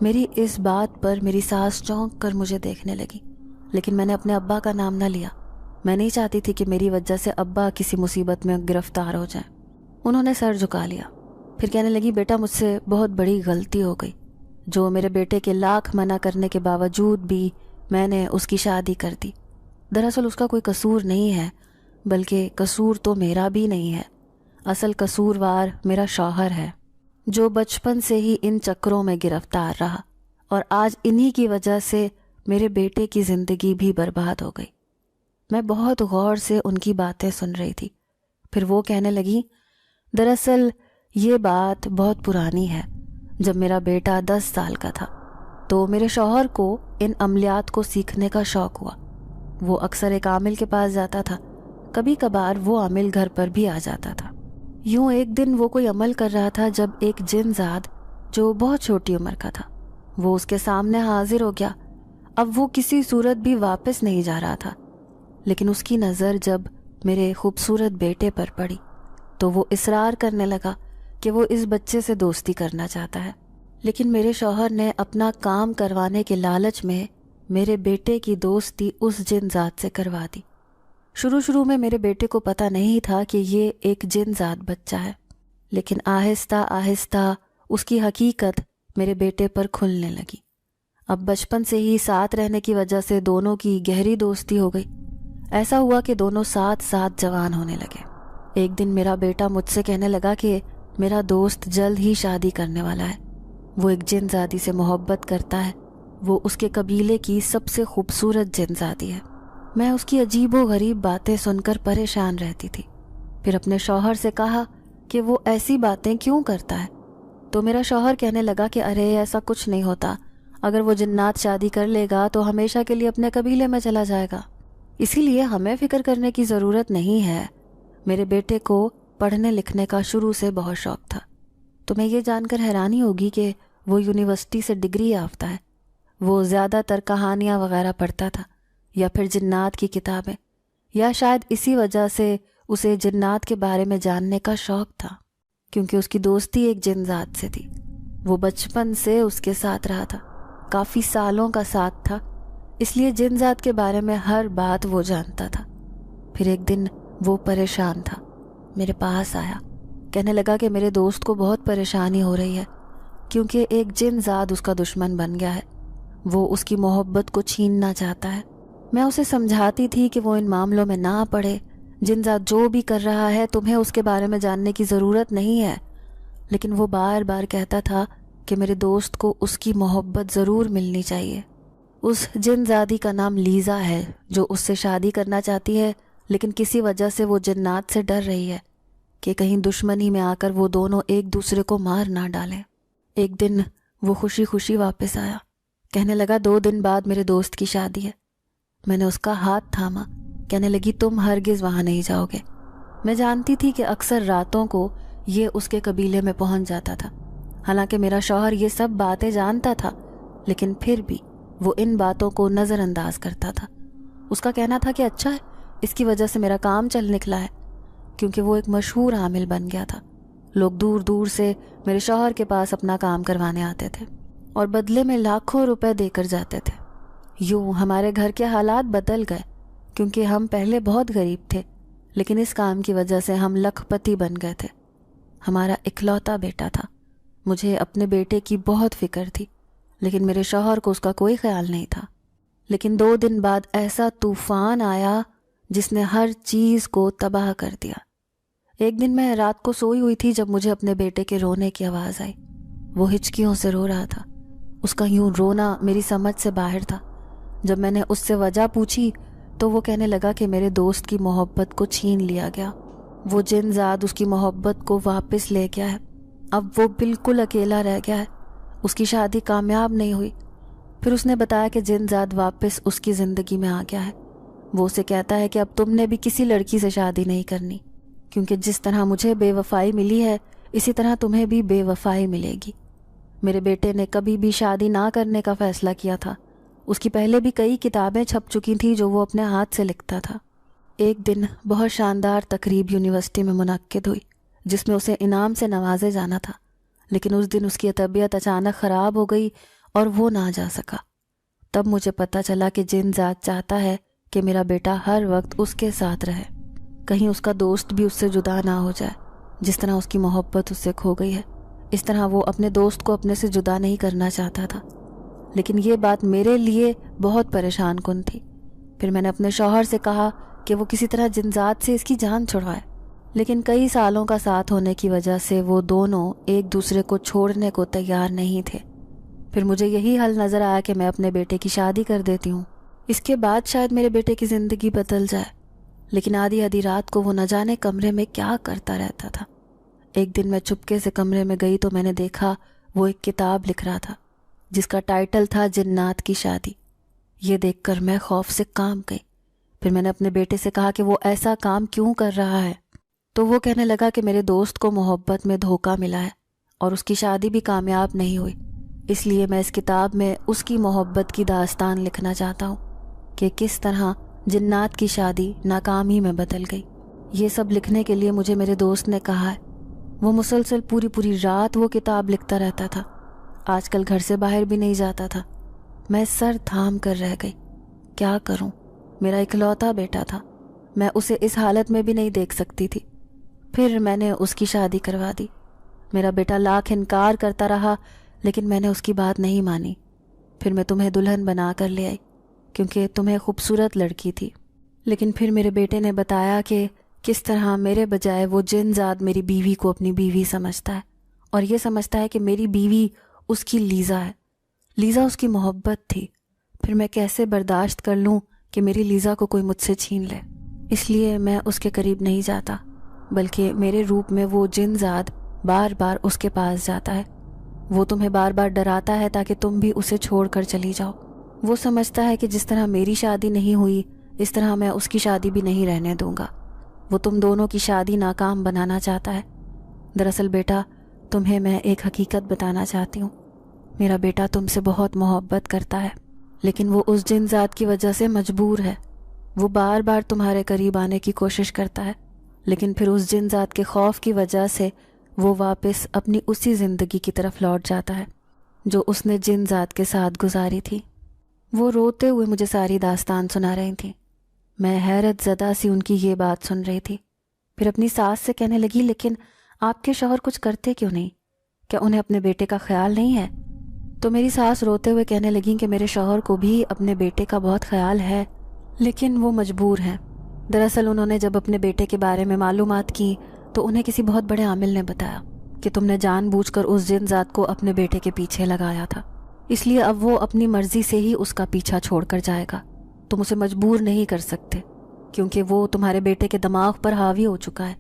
[SPEAKER 2] میری اس بات پر میری ساس چونک کر مجھے دیکھنے لگی، لیکن میں نے اپنے ابا کا نام نہ لیا۔ میں نہیں چاہتی تھی کہ میری وجہ سے ابا کسی مصیبت میں گرفتار ہو جائیں۔ انہوں نے سر جھکا لیا، پھر کہنے لگی، بیٹا مجھ سے بہت بڑی غلطی ہو گئی، جو میرے بیٹے کے لاکھ منع کرنے کے باوجود بھی میں نے اس کی شادی کر دی۔ دراصل اس کا کوئی قصور نہیں ہے، بلکہ قصور تو میرا بھی نہیں ہے، اصل قصوروار میرا شوہر ہے، جو بچپن سے ہی ان چکروں میں گرفتار رہا، اور آج انہی کی وجہ سے میرے بیٹے کی زندگی بھی برباد ہو گئی۔ میں بہت غور سے ان کی باتیں سن رہی تھی۔ پھر وہ کہنے لگی، دراصل یہ بات بہت پرانی ہے۔ جب میرا بیٹا 10 سال کا تھا تو میرے شوہر کو ان عملیات کو سیکھنے کا شوق ہوا۔ وہ اکثر ایک عامل کے پاس جاتا تھا، کبھی کبھار وہ عامل گھر پر بھی آ جاتا تھا۔ یوں ایک دن وہ کوئی عمل کر رہا تھا جب ایک جن زاد جو بہت چھوٹی عمر کا تھا وہ اس کے سامنے حاضر ہو گیا۔ اب وہ کسی صورت بھی واپس نہیں جا رہا تھا، لیکن اس کی نظر جب میرے خوبصورت بیٹے پر پڑی تو وہ اصرار کرنے لگا کہ وہ اس بچے سے دوستی کرنا چاہتا ہے، لیکن میرے شوہر نے اپنا کام کروانے کے لالچ میں میرے بیٹے کی دوستی اس جن ذات سے کروا دی۔ شروع میں میرے بیٹے کو پتہ نہیں تھا کہ یہ ایک جن ذات بچہ ہے، لیکن آہستہ آہستہ اس کی حقیقت میرے بیٹے پر کھلنے لگی۔ اب بچپن سے ہی ساتھ رہنے کی وجہ سے دونوں کی گہری دوستی ہو گئی۔ ایسا ہوا کہ دونوں ساتھ ساتھ جوان ہونے لگے۔ ایک دن میرا بیٹا مجھ سے کہنے لگا کہ میرا دوست جلد ہی شادی کرنے والا ہے، وہ ایک جن زادی سے محبت کرتا ہے، وہ اس کے قبیلے کی سب سے خوبصورت جن زادی ہے۔ میں اس کی عجیب و غریب باتیں سن کر پریشان رہتی تھی۔ پھر اپنے شوہر سے کہا کہ وہ ایسی باتیں کیوں کرتا ہے، تو میرا شوہر کہنے لگا کہ ارے ایسا کچھ نہیں ہوتا، اگر وہ جنات شادی کر لے گا تو ہمیشہ کے لیے اپنے قبیلے میں چلا جائے گا، اسی لیے ہمیں فکر کرنے کی ضرورت نہیں ہے۔ میرے بیٹے کو پڑھنے لکھنے کا شروع سے بہت شوق تھا۔ تمہیں یہ جان کر حیرانی ہوگی کہ وہ یونیورسٹی سے ڈگری یافتہ ہے۔ وہ زیادہ تر کہانیاں وغیرہ پڑھتا تھا، یا پھر جنات کی کتابیں، یا شاید اسی وجہ سے اسے جنات کے بارے میں جاننے کا شوق تھا، کیونکہ اس کی دوستی ایک جن ذات سے تھی۔ وہ بچپن سے اس کے ساتھ رہا تھا، کافی سالوں کا ساتھ تھا، اس لیے جن ذات کے بارے میں ہر بات وہ جانتا تھا۔ پھر ایک دن وہ پریشان تھا، میرے پاس آیا، کہنے لگا کہ میرے دوست کو بہت پریشانی ہو رہی ہے، کیونکہ ایک جن ذات اس کا دشمن بن گیا ہے، وہ اس کی محبت کو چھیننا چاہتا ہے۔ میں اسے سمجھاتی تھی کہ وہ ان معاملوں میں نہ پڑے، جن ذات جو بھی کر رہا ہے تمہیں اس کے بارے میں جاننے کی ضرورت نہیں ہے، لیکن وہ بار بار کہتا تھا کہ میرے دوست کو اس کی محبت ضرور ملنی چاہیے۔ اس جن زادی کا نام لیزا ہے، جو اس سے شادی کرنا چاہتی ہے، لیکن کسی وجہ سے وہ جنات سے ڈر رہی ہے کہ کہیں دشمنی میں آ کر وہ دونوں ایک دوسرے کو مار نہ ڈالیں۔ ایک دن وہ خوشی خوشی واپس آیا، کہنے لگا 2 دن بعد میرے دوست کی شادی ہے۔ میں نے اس کا ہاتھ تھاما، کہنے لگی تم ہرگز وہاں نہیں جاؤ گے۔ میں جانتی تھی کہ اکثر راتوں کو یہ اس کے قبیلے میں پہنچ جاتا تھا، حالانکہ میرا شوہر یہ سب باتیں جانتا تھا، لیکن پھر بھی وہ ان باتوں کو نظر انداز کرتا تھا۔ اس کا کہنا تھا کہ اچھا ہے، اس کی وجہ سے میرا کام چل نکلا ہے، کیونکہ وہ ایک مشہور عامل بن گیا تھا۔ لوگ دور دور سے میرے شوہر کے پاس اپنا کام کروانے آتے تھے اور بدلے میں لاکھوں روپے دے کر جاتے تھے۔ یوں ہمارے گھر کے حالات بدل گئے، کیونکہ ہم پہلے بہت غریب تھے، لیکن اس کام کی وجہ سے ہم لکھ پتی بن گئے تھے۔ ہمارا اکلوتا بیٹا تھا۔ مجھے اپنے بیٹے کی بہت فکر تھی، لیکن میرے شوہر کو اس کا کوئی خیال نہیں تھا۔ لیکن 2 دن بعد ایسا طوفان آیا جس نے ہر چیز کو تباہ کر دیا۔ ایک دن میں رات کو سوئی ہوئی تھی جب مجھے اپنے بیٹے کے رونے کی آواز آئی۔ وہ ہچکیوں سے رو رہا تھا۔ اس کا یوں رونا میری سمجھ سے باہر تھا۔ جب میں نے اس سے وجہ پوچھی تو وہ کہنے لگا کہ میرے دوست کی محبت کو چھین لیا گیا۔ وہ جن زاد اس کی محبت کو واپس لے گیا ہے۔ اب وہ بالکل اکیلا رہ گیا ہے۔ اس کی شادی کامیاب نہیں ہوئی۔ پھر اس نے بتایا کہ جن زاد واپس اس کی زندگی میں آ گیا ہے۔ وہ اسے کہتا ہے کہ اب تم نے بھی کسی لڑکی سے شادی نہیں کرنی، کیونکہ جس طرح مجھے بے وفائی ملی ہے اسی طرح تمہیں بھی بے وفائی ملے گی۔ میرے بیٹے نے کبھی بھی شادی نہ کرنے کا فیصلہ کیا تھا۔ اس کی پہلے بھی کئی کتابیں چھپ چکی تھیں جو وہ اپنے ہاتھ سے لکھتا تھا۔ ایک دن بہت شاندار تقریب یونیورسٹی میں منعقد ہوئی جس میں اسے انعام سے نوازے جانا تھا، لیکن اس دن اس کی طبیعت اچانک خراب ہو گئی اور وہ نہ جا سکا۔ تب مجھے پتہ چلا کہ جن ذات چاہتا ہے کہ میرا بیٹا ہر وقت اس کے ساتھ رہے، کہیں اس کا دوست بھی اس سے جدا نہ ہو جائے۔ جس طرح اس کی محبت اس سے کھو گئی ہے، اس طرح وہ اپنے دوست کو اپنے سے جدا نہیں کرنا چاہتا تھا۔ لیکن یہ بات میرے لیے بہت پریشان کن تھی۔ پھر میں نے اپنے شوہر سے کہا کہ وہ کسی طرح جنزاد سے اس کی جان چھڑوائے، لیکن کئی سالوں کا ساتھ ہونے کی وجہ سے وہ دونوں ایک دوسرے کو چھوڑنے کو تیار نہیں تھے۔ پھر مجھے یہی حل نظر آیا کہ میں اپنے بیٹے کی شادی کر دیتی ہوں، اس کے بعد شاید میرے بیٹے کی زندگی بدل جائے۔ لیکن آدھی رات کو وہ نہ جانے کمرے میں کیا کرتا رہتا تھا۔ ایک دن میں چپکے سے کمرے میں گئی تو میں نے دیکھا وہ ایک کتاب لکھ رہا تھا جس کا ٹائٹل تھا جنات کی شادی۔ یہ دیکھ کر میں خوف سے کانپ گئی۔ پھر میں نے اپنے بیٹے سے کہا کہ وہ ایسا کام کیوں کر رہا ہے، تو وہ کہنے لگا کہ میرے دوست کو محبت میں دھوکہ ملا ہے اور اس کی شادی بھی کامیاب نہیں ہوئی، اس لیے میں اس کتاب میں اس کی محبت کی داستان لکھنا چاہتا ہوں کہ کس طرح جنات کی شادی ناکامی میں بدل گئی۔ یہ سب لکھنے کے لیے مجھے میرے دوست نے کہا ہے۔ وہ مسلسل پوری رات وہ کتاب لکھتا رہتا تھا۔ آج کل گھر سے باہر بھی نہیں جاتا تھا۔ میں سر تھام کر رہ گئی۔ کیا کروں؟ میرا اکلوتا بیٹا تھا، میں اسے اس حالت میں بھی نہیں دیکھ سکتی تھی۔ پھر میں نے اس کی شادی کروا دی۔ میرا بیٹا لاکھ انکار کرتا رہا لیکن میں نے اس کی بات نہیں مانی۔ پھر میں تمہیں دلہن بنا کر لے آئی کیونکہ تمہیں خوبصورت لڑکی تھی۔ لیکن پھر میرے بیٹے نے بتایا کہ کس طرح میرے بجائے وہ جن زاد میری بیوی کو اپنی بیوی سمجھتا ہے، اور یہ سمجھتا ہے کہ میری بیوی اس کی لیزا ہے۔ لیزا اس کی محبت تھی۔ پھر میں کیسے برداشت کر لوں کہ میری لیزا کو کوئی مجھ سے چھین لے؟ اس لیے میں اس کے قریب نہیں جاتا، بلکہ میرے روپ میں وہ جن زاد بار بار اس کے پاس جاتا ہے۔ وہ تمہیں بار بار ڈراتا ہے تاکہ تم بھی اسے چھوڑ کر چلی جاؤ۔ وہ سمجھتا ہے کہ جس طرح میری شادی نہیں ہوئی اس طرح میں اس کی شادی بھی نہیں رہنے دوں گا۔ وہ تم دونوں کی شادی ناکام بنانا چاہتا ہے۔ دراصل بیٹا، تمہیں میں ایک حقیقت بتانا چاہتی ہوں۔ میرا بیٹا تم سے بہت محبت کرتا ہے، لیکن وہ اس جن ذات کی وجہ سے مجبور ہے۔ وہ بار بار تمہارے قریب آنے کی کوشش کرتا ہے، لیکن پھر اس جن ذات کے خوف کی وجہ سے وہ واپس اپنی اسی زندگی کی طرف لوٹ جاتا ہے جو اس نے جن ذات کے ساتھ گزاری تھی۔ وہ روتے ہوئے مجھے ساری داستان سنا رہی تھیں۔ میں حیرت زدہ سی ان کی یہ بات سن رہی تھی۔ پھر اپنی ساس سے کہنے لگی، لیکن آپ کے شوہر کچھ کرتے کیوں نہیں؟ کیا انہیں اپنے بیٹے کا خیال نہیں ہے؟ تو میری ساس روتے ہوئے کہنے لگیں کہ میرے شوہر کو بھی اپنے بیٹے کا بہت خیال ہے، لیکن وہ مجبور ہیں۔ دراصل انہوں نے جب اپنے بیٹے کے بارے میں معلومات کی تو انہیں کسی بہت بڑے عامل نے بتایا کہ تم نے جان بوجھ کر اس جن ذات کو اپنے بیٹے کے پیچھے لگایا تھا، اس لیے اب وہ اپنی مرضی سے ہی اس کا پیچھا چھوڑ کر جائے گا۔ تم اسے مجبور نہیں کر سکتے کیونکہ وہ تمہارے بیٹے کے دماغ پر حاوی ہو چکا ہے۔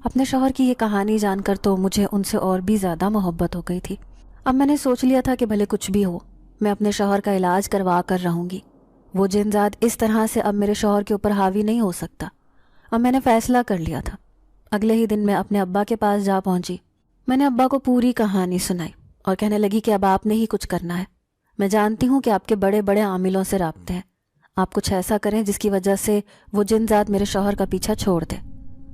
[SPEAKER 2] اپنے شوہر کی یہ کہانی جان کر تو مجھے ان سے اور بھی زیادہ محبت ہو گئی تھی۔ اب میں نے سوچ لیا تھا کہ بھلے کچھ بھی ہو، میں اپنے شوہر کا علاج کروا کر رہوں گی۔ وہ جن ذات اس طرح سے اب میرے شوہر کے اوپر حاوی نہیں ہو سکتا۔ اب میں نے فیصلہ کر لیا تھا۔ اگلے ہی دن میں اپنے ابا کے پاس جا پہنچی۔ میں نے ابا کو پوری کہانی سنائی اور کہنے لگی کہ اب آپ نے ہی کچھ کرنا ہے۔ میں جانتی ہوں کہ آپ کے بڑے بڑے عاملوں سے رابطے ہیں، آپ کچھ ایسا کریں جس کی وجہ سے وہ جن ذات میرے شوہر کا پیچھا چھوڑ دے۔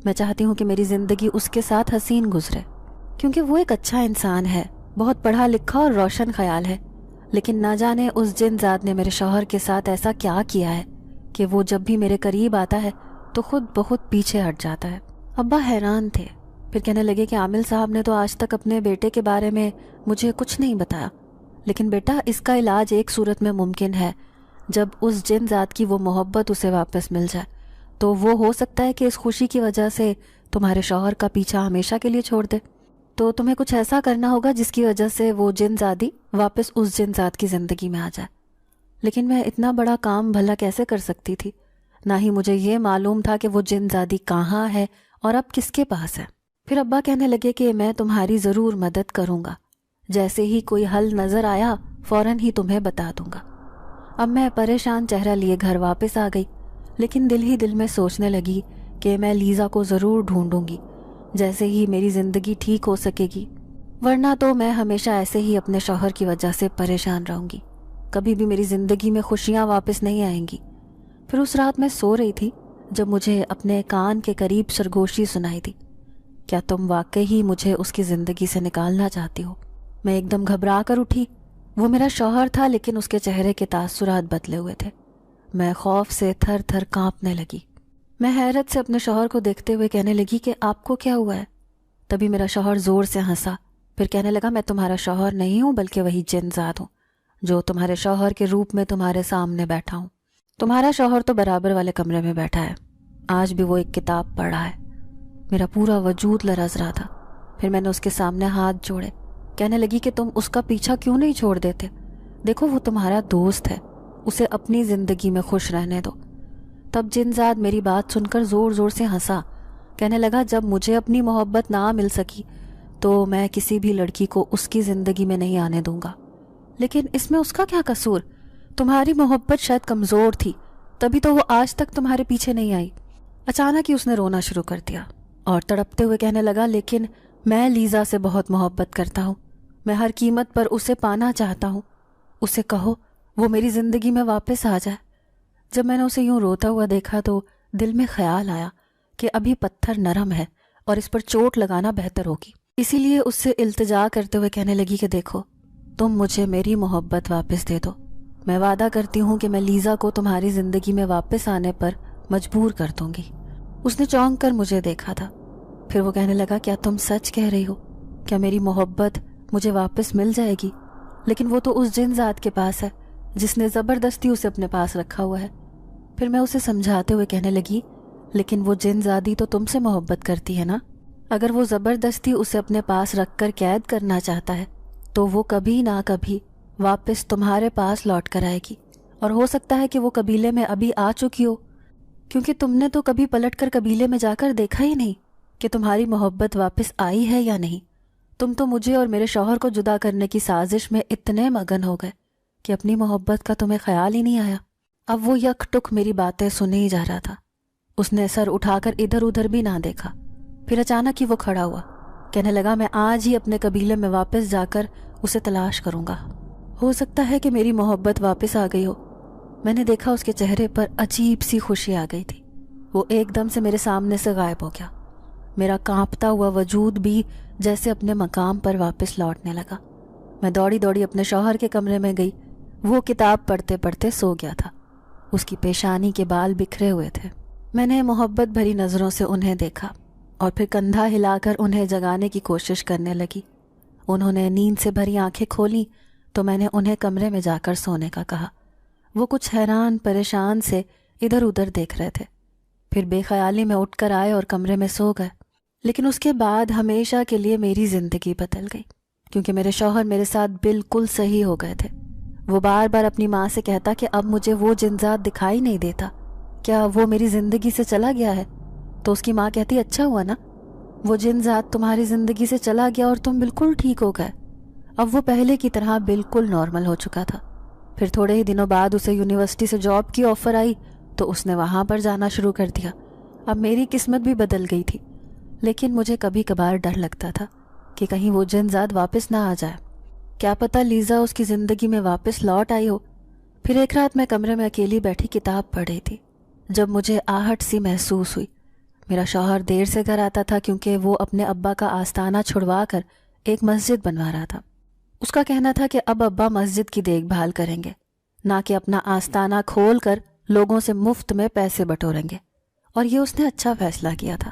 [SPEAKER 2] میں چاہتی ہوں کہ میری زندگی اس کے ساتھ حسین گزرے، کیونکہ وہ ایک اچھا انسان ہے، بہت پڑھا لکھا اور روشن خیال ہے، لیکن نہ جانے اس جن ذات نے میرے شوہر کے ساتھ ایسا کیا کیا ہے کہ وہ جب بھی میرے قریب آتا ہے تو خود بہت پیچھے ہٹ جاتا ہے۔ ابا حیران تھے پھر کہنے لگے کہ عامل صاحب نے تو آج تک اپنے بیٹے کے بارے میں مجھے کچھ نہیں بتایا، لیکن بیٹا اس کا علاج ایک صورت میں ممکن ہے، جب اس جن ذات کی وہ محبت اسے واپس مل جائے تو وہ ہو سکتا ہے کہ اس خوشی کی وجہ سے تمہارے شوہر کا پیچھا ہمیشہ کے لیے چھوڑ دے، تو تمہیں کچھ ایسا کرنا ہوگا جس کی وجہ سے وہ جن زادی واپس اس جن ذات کی زندگی میں آ جائے۔ لیکن میں اتنا بڑا کام بھلا کیسے کر سکتی تھی؟ نہ ہی مجھے یہ معلوم تھا کہ وہ جن زادی کہاں ہے اور اب کس کے پاس ہے۔ پھر ابا کہنے لگے کہ میں تمہاری ضرور مدد کروں گا، جیسے ہی کوئی حل نظر آیا فوراً ہی تمہیں بتا دوں گا۔ اب میں پریشان چہرہ لیے گھر واپس آ گئی، لیکن دل ہی دل میں سوچنے لگی کہ میں لیزا کو ضرور ڈھونڈوں گی، جیسے ہی میری زندگی ٹھیک ہو سکے گی، ورنہ تو میں ہمیشہ ایسے ہی اپنے شوہر کی وجہ سے پریشان رہوں گی، کبھی بھی میری زندگی میں خوشیاں واپس نہیں آئیں گی۔ پھر اس رات میں سو رہی تھی جب مجھے اپنے کان کے قریب سرگوشی سنائی دی، کیا تم واقعی ہی مجھے اس کی زندگی سے نکالنا چاہتی ہو؟ میں ایک دم گھبرا کر اٹھی۔ وہ میرا شوہر تھا، لیکن اس کے چہرے کے تاثرات بدلے ہوئے تھے۔ میں خوف سے تھر تھر کانپنے لگی۔ میں حیرت سے اپنے شوہر کو دیکھتے ہوئے کہنے لگی کہ آپ کو کیا ہوا ہے؟ تبھی میرا شوہر زور سے ہنسا، پھر کہنے لگا میں تمہارا شوہر نہیں ہوں بلکہ وہی جن ذات ہوں جو تمہارے شوہر کے روپ میں تمہارے سامنے بیٹھا ہوں۔ تمہارا شوہر تو برابر والے کمرے میں بیٹھا ہے، آج بھی وہ ایک کتاب پڑھ رہا ہے۔ میرا پورا وجود لرز رہا تھا۔ پھر میں نے اس کے سامنے ہاتھ جوڑے، کہنے لگی کہ تم اس کا پیچھا کیوں نہیں چھوڑ دیتے؟ دیکھو وہ تمہارا دوست ہے، اسے اپنی زندگی میں خوش رہنے دو۔ تب جن ذات میری بات سن کر زور زور سے ہنسا، کہنے لگا جب مجھے اپنی محبت نہ مل سکی تو میں کسی بھی لڑکی کو اس کی زندگی میں نہیں آنے دوں گا۔ لیکن اس میں اس کا کیا قصور؟ تمہاری محبت شاید کمزور تھی، تبھی تو وہ آج تک تمہارے پیچھے نہیں آئی۔ اچانک ہی اس نے رونا شروع کر دیا اور تڑپتے ہوئے کہنے لگا لیکن میں لیزا سے بہت محبت کرتا ہوں، میں ہر قیمت پر اسے پانا چاہتا ہوں، اسے کہو وہ میری زندگی میں واپس آ جائے۔ جب میں نے اسے یوں روتا ہوا دیکھا تو دل میں خیال آیا کہ ابھی پتھر نرم ہے اور اس پر چوٹ لگانا بہتر ہوگی، اسی لیے اس سے التجا کرتے ہوئے کہنے لگی کہ دیکھو تم مجھے میری محبت واپس دے دو، میں وعدہ کرتی ہوں کہ میں لیزا کو تمہاری زندگی میں واپس آنے پر مجبور کر دوں گی۔ اس نے چونک کر مجھے دیکھا تھا، پھر وہ کہنے لگا کیا تم سچ کہہ رہی ہو؟ کیا میری محبت مجھے واپس مل جائے گی؟ لیکن وہ تو اس جن ذات کے پاس ہے جس نے زبردستی اسے اپنے پاس رکھا ہوا ہے۔ پھر میں اسے سمجھاتے ہوئے کہنے لگی لیکن وہ جن زادی تو تم سے محبت کرتی ہے نا، اگر وہ زبردستی اسے اپنے پاس رکھ کر قید کرنا چاہتا ہے تو وہ کبھی نہ کبھی واپس تمہارے پاس لوٹ کر آئے گی، اور ہو سکتا ہے کہ وہ قبیلے میں ابھی آ چکی ہو، کیونکہ تم نے تو کبھی پلٹ کر قبیلے میں جا کر دیکھا ہی نہیں کہ تمہاری محبت واپس آئی ہے یا نہیں۔ تم تو مجھے اور میرے شوہر کو جدا کرنے کی سازش میں اتنے مگن ہو گئے کہ اپنی محبت کا تمہیں خیال ہی نہیں آیا۔ اب وہ یک ٹک میری باتیں سنے ہی جا رہا تھا، اس نے سر اٹھا کر ادھر ادھر بھی نہ دیکھا۔ پھر اچانک ہی وہ کھڑا ہوا، کہنے لگا میں آج ہی اپنے قبیلے میں واپس جا کر اسے تلاش کروں گا، ہو سکتا ہے کہ میری محبت واپس آ گئی ہو۔ میں نے دیکھا اس کے چہرے پر عجیب سی خوشی آ گئی تھی، وہ ایک دم سے میرے سامنے سے غائب ہو گیا۔ میرا کانپتا ہوا وجود بھی جیسے اپنے مقام پر واپس لوٹنے لگا۔ میں دوڑی دوڑی اپنے شوہر کے کمرے میں گئی، وہ کتاب پڑھتے پڑھتے سو گیا تھا، اس کی پیشانی کے بال بکھرے ہوئے تھے۔ میں نے محبت بھری نظروں سے انہیں دیکھا اور پھر کندھا ہلا کر انہیں جگانے کی کوشش کرنے لگی۔ انہوں نے نیند سے بھری آنکھیں کھولی تو میں نے انہیں کمرے میں جا کر سونے کا کہا۔ وہ کچھ حیران پریشان سے ادھر ادھر دیکھ رہے تھے، پھر بے خیالی میں اٹھ کر آئے اور کمرے میں سو گئے۔ لیکن اس کے بعد ہمیشہ کے لیے میری زندگی بدل گئی، کیونکہ میرے شوہر میرے ساتھ بالکل صحیح ہو گئے تھے۔ وہ بار بار اپنی ماں سے کہتا کہ اب مجھے وہ جن ذات دکھائی نہیں دیتا، کیا وہ میری زندگی سے چلا گیا ہے؟ تو اس کی ماں کہتی اچھا ہوا نا، وہ جن ذات تمہاری زندگی سے چلا گیا اور تم بالکل ٹھیک ہو گئے۔ اب وہ پہلے کی طرح بالکل نارمل ہو چکا تھا۔ پھر تھوڑے ہی دنوں بعد اسے یونیورسٹی سے جاب کی آفر آئی تو اس نے وہاں پر جانا شروع کر دیا۔ اب میری قسمت بھی بدل گئی تھی، لیکن مجھے کبھی کبھار ڈر لگتا تھا کہ کہیں وہ جن ذات واپس نہ آ جائے، کیا پتہ لیزا اس کی زندگی میں واپس لوٹ آئی ہو۔ پھر ایک رات میں کمرے میں اکیلی بیٹھی کتاب پڑھ رہی تھی جب مجھے آہٹ سی محسوس ہوئی۔ میرا شوہر دیر سے گھر آتا تھا کیونکہ وہ اپنے ابا کا آستانہ چھڑوا کر ایک مسجد بنوا رہا تھا۔ اس کا کہنا تھا کہ اب ابا مسجد کی دیکھ بھال کریں گے، نہ کہ اپنا آستانہ کھول کر لوگوں سے مفت میں پیسے بٹوریں گے، اور یہ اس نے اچھا فیصلہ کیا تھا۔